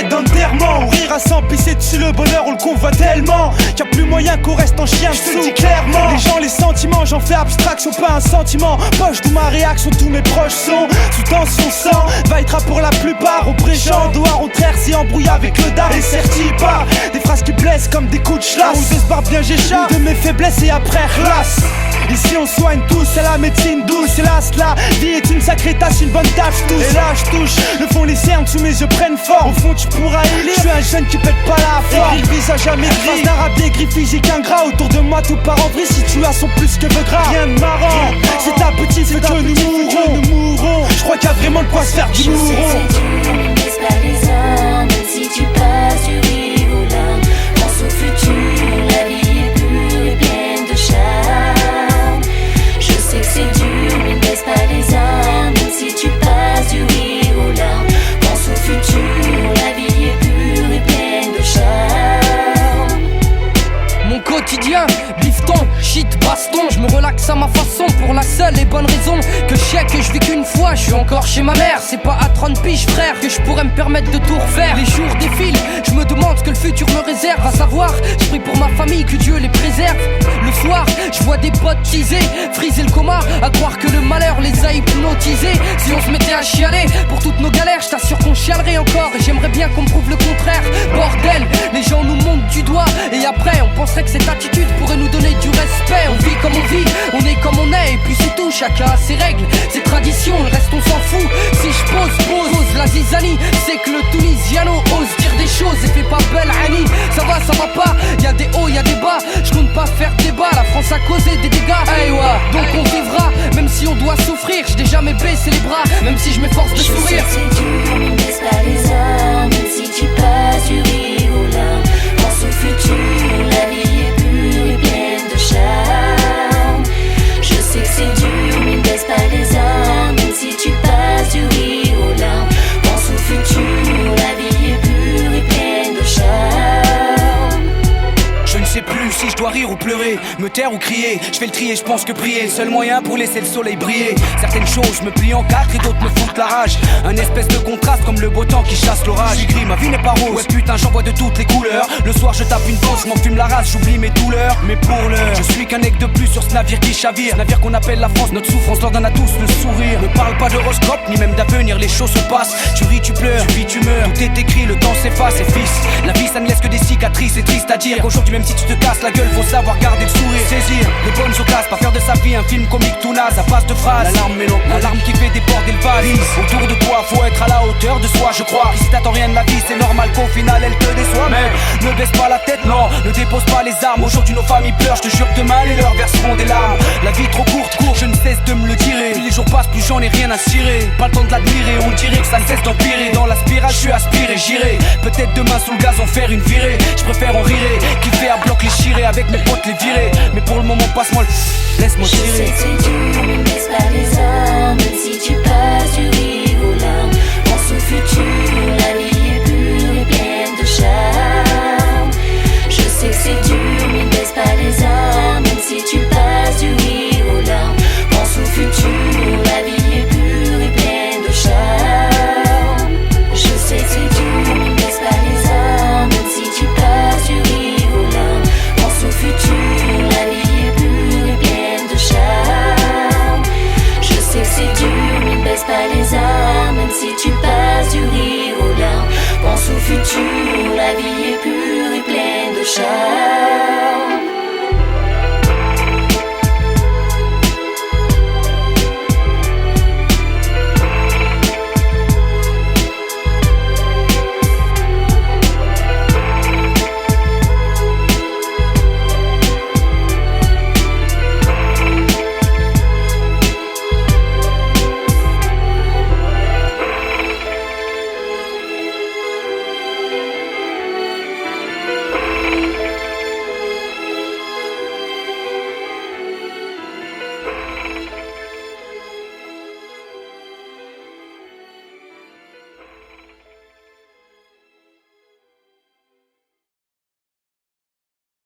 tête d'enterrement. Ou rire à s'en pisser dessus, le bonheur on le convoite tellement qu'il y a plus moyen qu'on reste en chien, je te le dis clairement. Les gens, les sentiments, j'en fais abstraction, pas un sentiment. Poche d'où ma réaction, tous mes proches sont sous tension, sang va être pour la plupart au présent. Dehors on terre si embrouille avec le dard et serti pas des phrases qui blessent comme des coups de chlasse. Ou de se barre bien j'échappe de mes faiblesses et après relasse. Ici on soigne tous, c'est la médecine douce. Hélas la vie est une sacrée tâche, une bonne tâche tous. Et là je touche, le fond les cernes sous mes yeux prennent fort. Au fond tu pourras élire, je suis un jeune qui pète pas la forme. Écrit le visage jamais gris, d'arabe gris physique ingrat. Autour de moi tout part en vrille, situation plus que veut gras. Rien de marrant, c'est ta petite, c'est que nous mourrons. Je crois qu'il y a vraiment de quoi se faire du mouron. C'est dur, mais baisse pas les armes. Même si tu passes du rire aux larmes, pense au futur, la vie est pure et pleine de charme. Je sais que c'est dur, mais baisse pas les armes. Même si tu passes du rire aux larmes, pense au futur, la vie est pure et pleine de charme. Mon quotidien, bifton, shit, baston. Je me relaxe à ma façon pour la seule et bonne raison que je sais que je vis qu'une fois. Je suis encore chez ma mère, c'est pas à 30 piges frère que je pourrais me permettre de tout refaire. Les jours défilent, je me demande ce que le futur me réserve. À savoir, je prie pour ma famille, que Dieu les préserve. Le soir, je vois des potes teaser, friser le coma, à croire que le malheur les a hypnotisés. Si on se mettait à chialer pour toutes nos galères, je t'assure qu'on chialerait encore. Et j'aimerais bien qu'on me prouve le contraire. Bordel, les gens nous montent du doigt et après on penserait que cette attitude pourrait nous donner du respect. On vit comme on vit, on est comme on est, et puis c'est tout, chacun a ses règles, ses traditions, le reste on s'en fout. Si je pose la zizanie, c'est que le Tunisiano ose dire des choses et fait pas belle Annie. Ça va pas, y'a des hauts, y'a des bas, je compte pas faire débat, la France a causé des dégâts. Hey, ouais. Donc on vivra, même si on doit souffrir, je n'ai jamais baissé les bras, même si je m'efforce de sourire. Je sais que c'est dur, mais baisse pas les armes. Même si tu passes du rire aux larmes, pense au futur, la vie est pure et pleine de charme. Je sais que c'est dur, mais baisse pas les armes. Même si tu passes du rire aux larmes, pense au futur, la vie est pure et pleine de charme. Je ne sais plus si je dois rire ou pleurer, me taire ou crier. Je fais le tri et je pense que prier est le seul moyen pour laisser le soleil briller. Certaines choses me plient en quatre et d'autres me foutent la rage. Un espèce de contraste comme le beau temps qui chasse l'orage. J'y gris, ma vie n'est pas rose, ouais putain j'en vois de toutes les couleurs. Le soir je tape une pause, je m'en fume la race, j'oublie mes douleurs. Mais pour l'heure, je suis qu'un mec de plus sur ce navire qui chavire. Navire qu'on appelle la France, notre souffrance leur donne à tous le sourire. Ne parle pas d'horoscope, ni même d'avenir, les choses se passent. Tu ris, tu pleures, tu vis, tu meurs. Tout est écrit, le temps s'efface et fils. La vie ça ne laisse que des cicatrices, c'est triste à dire qu'aujourd'hui même si tu te casses la gueule, faut savoir garder le sourire. Saisir les bonnes occasions, pas faire de sa vie un film comique tout naze à base de phrases. L'alarme qui fait déborder le vase. Autour de toi, faut être à la hauteur de soi, je crois. Si t'attends rien de la vie, c'est normal qu'au final elle te déçoit. Mais ne baisse pas la tête, non, ne dépose pas les armes. Aujourd'hui nos familles pleurent, je te jure que demain les leurs verseront des larmes. La vie trop courte, je ne cesse de me le dire. Plus les jours passent, plus j'en ai rien à cirer. Pas le temps de l'admirer, on dirait que ça ne cesse d'empirer. Dans la spirale, je suis aspiré, j'irai peut-être demain sous le gazon faire une virée. Je préfère en rire, kiffer à